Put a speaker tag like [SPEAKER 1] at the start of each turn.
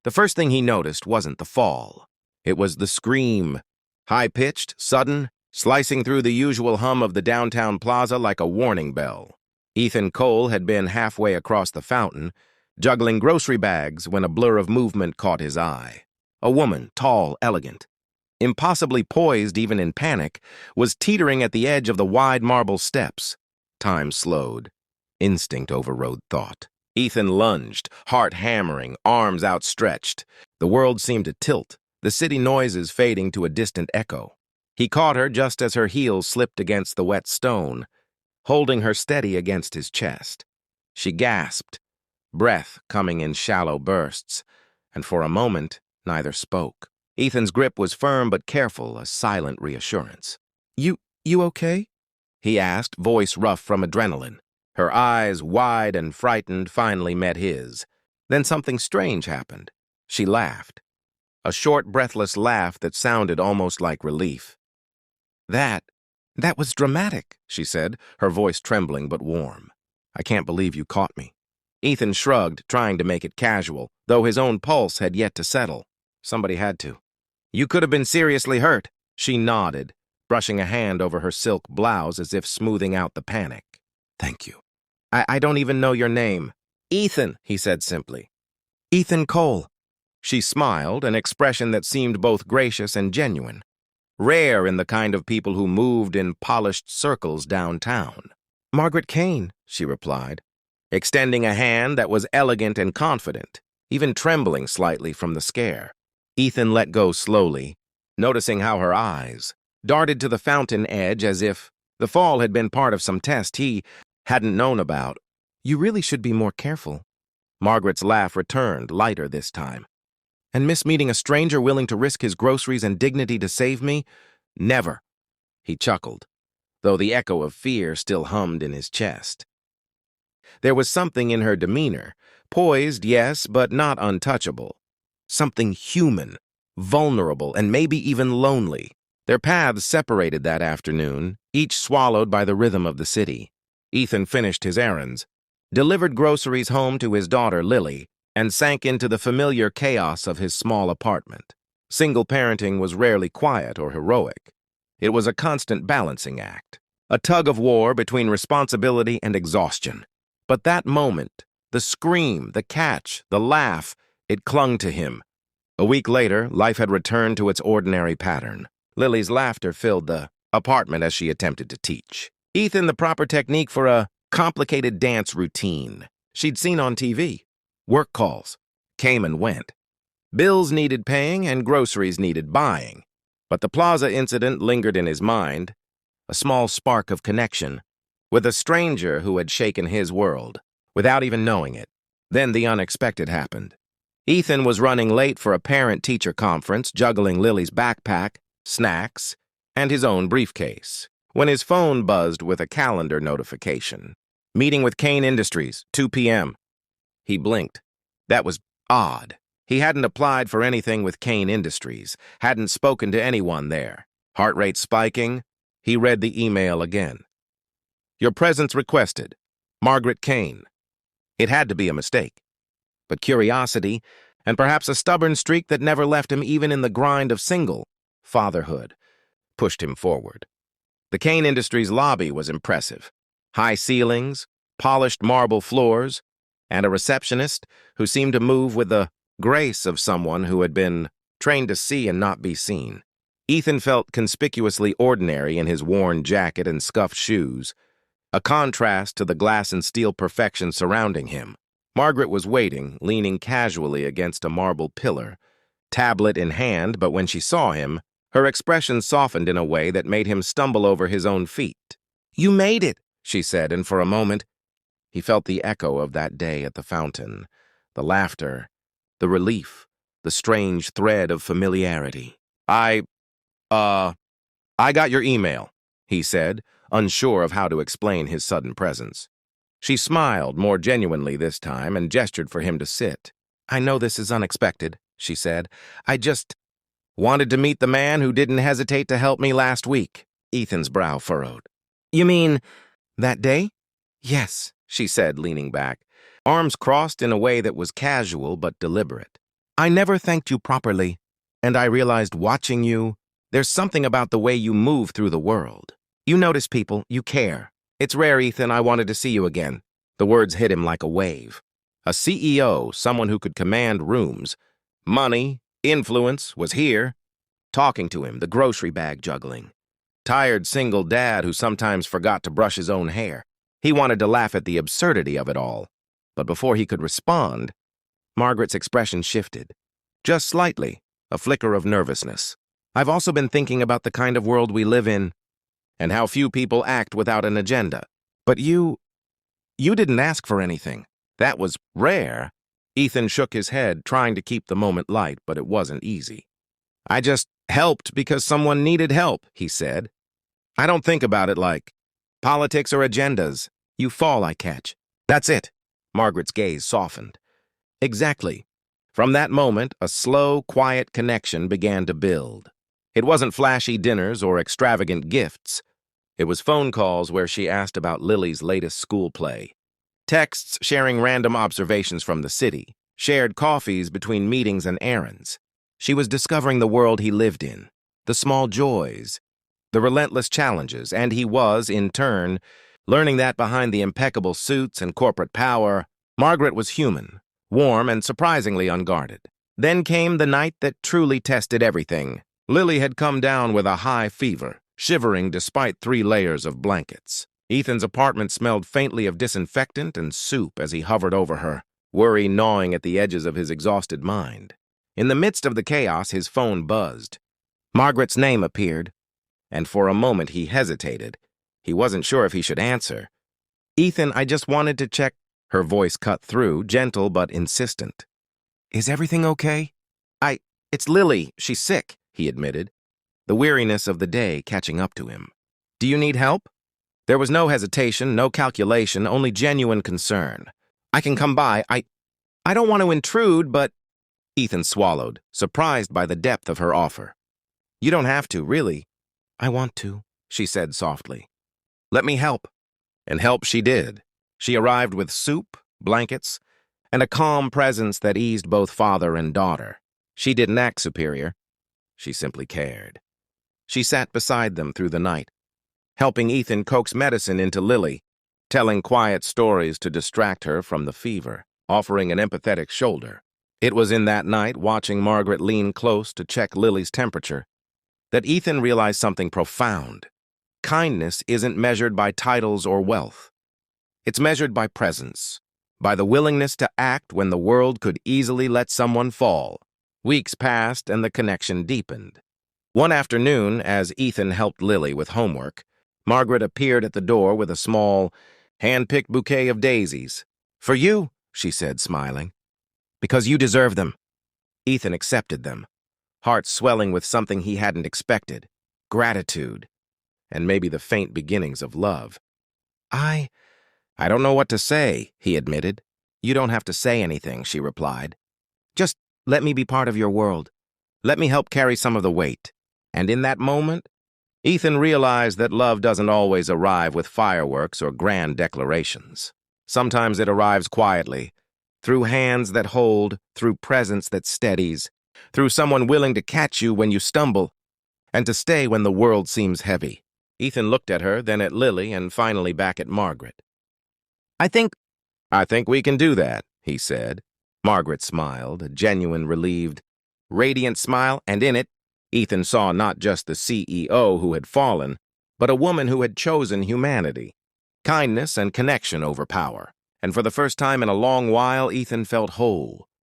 [SPEAKER 1] The first thing he noticed wasn't the fall. It was the scream, high-pitched, sudden, slicing through the usual hum of the downtown plaza like a warning bell. Ethan Cole had been halfway across the fountain, juggling grocery bags when a blur of movement caught his eye. A woman, tall, elegant, impossibly poised even in panic, was teetering at the edge of the wide marble steps. Time slowed. Instinct overrode thought. Ethan lunged, heart hammering, arms outstretched. The world seemed to tilt, the city noises fading to a distant echo. He caught her just as her heels slipped against the wet stone, holding her steady against his chest. She gasped, breath coming in shallow bursts, and for a moment, neither spoke. Ethan's grip was firm but careful, a silent reassurance. You okay?" he asked, voice rough from adrenaline. Her eyes, wide and frightened, finally met his. Then something strange happened. She laughed. A short, breathless laugh that sounded almost like relief. That was dramatic," she said, her voice trembling but warm. "I can't believe you caught me." Ethan shrugged, trying to make it casual, though his own pulse had yet to settle. Somebody had to. "You could have been seriously hurt." She nodded, brushing a hand over her silk blouse as if smoothing out the panic. "Thank you. I don't even know your name." "Ethan," he said simply. "Ethan Cole." She smiled, an expression that seemed both gracious and genuine, rare in the kind of people who moved in polished circles downtown. "Margaret Kane," she replied, extending a hand that was elegant and confident, even trembling slightly from the scare. Ethan let go slowly, noticing how her eyes darted to the fountain edge as if the fall had been part of some test he hadn't known about. "You really should be more careful." Margaret's laugh returned, lighter this time. "And miss meeting a stranger willing to risk his groceries and dignity to save me? Never." He chuckled, though the echo of fear still hummed in his chest. There was something in her demeanor, poised, yes, but not untouchable. Something human, vulnerable, and maybe even lonely. Their paths separated that afternoon, each swallowed by the rhythm of the city. Ethan finished his errands, delivered groceries home to his daughter Lily, and sank into the familiar chaos of his small apartment. Single parenting was rarely quiet or heroic. It was a constant balancing act, a tug of war between responsibility and exhaustion. But that moment, the scream, the catch, the laugh, it clung to him. A week later, life had returned to its ordinary pattern. Lily's laughter filled the apartment as she attempted to teach Ethan the proper technique for a complicated dance routine she'd seen on TV. Work calls came and went. Bills needed paying and groceries needed buying. But the plaza incident lingered in his mind, a small spark of connection, with a stranger who had shaken his world, without even knowing it. Then the unexpected happened. Ethan was running late for a parent-teacher conference, juggling Lily's backpack, snacks, and his own briefcase, when his phone buzzed with a calendar notification. "Meeting with Kane Industries, 2 p.m. He blinked. That was odd. He hadn't applied for anything with Kane Industries, hadn't spoken to anyone there. Heart rate spiking, he read the email again. "Your presence requested. Margaret Kane." It had to be a mistake. But curiosity, and perhaps a stubborn streak that never left him even in the grind of single fatherhood, pushed him forward. The Kane Industries lobby was impressive. High ceilings, polished marble floors, and a receptionist who seemed to move with the grace of someone who had been trained to see and not be seen. Ethan felt conspicuously ordinary in his worn jacket and scuffed shoes, a contrast to the glass and steel perfection surrounding him. Margaret was waiting, leaning casually against a marble pillar, tablet in hand, but when she saw him, her expression softened in a way that made him stumble over his own feet. "You made it," she said, and for a moment, he felt the echo of that day at the fountain, the laughter, the relief, the strange thread of familiarity. I got your email," he said, unsure of how to explain his sudden presence. She smiled more genuinely this time and gestured for him to sit. "I know this is unexpected," she said. "I just wanted to meet the man who didn't hesitate to help me last week." Ethan's brow furrowed. "You mean that day?" "Yes," she said, leaning back, arms crossed in a way that was casual but deliberate. I never thanked you properly, and I realized watching you, there's something about the way you move through the world. You notice people, you care. It's rare, Ethan, I wanted to see you again. The words hit him like a wave. A CEO, someone who could command rooms, money, influence, was here, talking to him, the grocery bag juggling. Tired single dad who sometimes forgot to brush his own hair. He wanted to laugh at the absurdity of it all. But before he could respond, Margaret's expression shifted. Just slightly, a flicker of nervousness. I've also been thinking about the kind of world we live in, and how few people act without an agenda. But you didn't ask for anything. That was rare. Ethan shook his head, trying to keep the moment light, but it wasn't easy. I just helped because someone needed help, he said. I don't think about it like politics or agendas. You fall, I catch. That's it. Margaret's gaze softened. Exactly. From that moment, a slow, quiet connection began to build. It wasn't flashy dinners or extravagant gifts. It was phone calls where she asked about Lily's latest school play, texts sharing random observations from the city, shared coffees between meetings and errands. She was discovering the world he lived in, the small joys, the relentless challenges, and he was, in turn, learning that behind the impeccable suits and corporate power, Margaret was human, warm and surprisingly unguarded. Then came the night that truly tested everything. Lily had come down with a high fever, shivering despite 3 layers of blankets. Ethan's apartment smelled faintly of disinfectant and soup as he hovered over her, worry gnawing at the edges of his exhausted mind. In the midst of the chaos, his phone buzzed. Margaret's name appeared, and for a moment he hesitated. He wasn't sure if he should answer. Ethan, I just wanted to check. Her voice cut through, gentle but insistent. Is everything okay? It's Lily. She's sick, he admitted, the weariness of the day catching up to him. Do you need help? There was no hesitation, no calculation, only genuine concern. I can come by. I don't want to intrude, but... Ethan swallowed, surprised by the depth of her offer. You don't have to, really. I want to, she said softly. Let me help. And help she did. She arrived with soup, blankets, and a calm presence that eased both father and daughter. She didn't act superior. She simply cared. She sat beside them through the night, helping Ethan coax medicine into Lily, telling quiet stories to distract her from the fever, offering an empathetic shoulder. It was in that night, watching Margaret lean close to check Lily's temperature, that Ethan realized something profound. Kindness isn't measured by titles or wealth. It's measured by presence, by the willingness to act when the world could easily let someone fall. Weeks passed and the connection deepened. One afternoon, as Ethan helped Lily with homework, Margaret appeared at the door with a small, hand-picked bouquet of daisies. For you, she said, smiling. Because you deserve them. Ethan accepted them, heart swelling with something he hadn't expected, gratitude, and maybe the faint beginnings of love. I don't know what to say, he admitted. You don't have to say anything, she replied. Just let me be part of your world. Let me help carry some of the weight. And in that moment, Ethan realized that love doesn't always arrive with fireworks or grand declarations. Sometimes it arrives quietly, through hands that hold, through presence that steadies, through someone willing to catch you when you stumble, and to stay when the world seems heavy. Ethan looked at her, then at Lily, and finally back at Margaret. I think we can do that, he said. Margaret smiled, a genuine, relieved, radiant smile, and in it, Ethan saw not just the CEO who had fallen, but a woman who had chosen humanity. Kindness and connection over power. And for the first time in a long while, Ethan felt whole.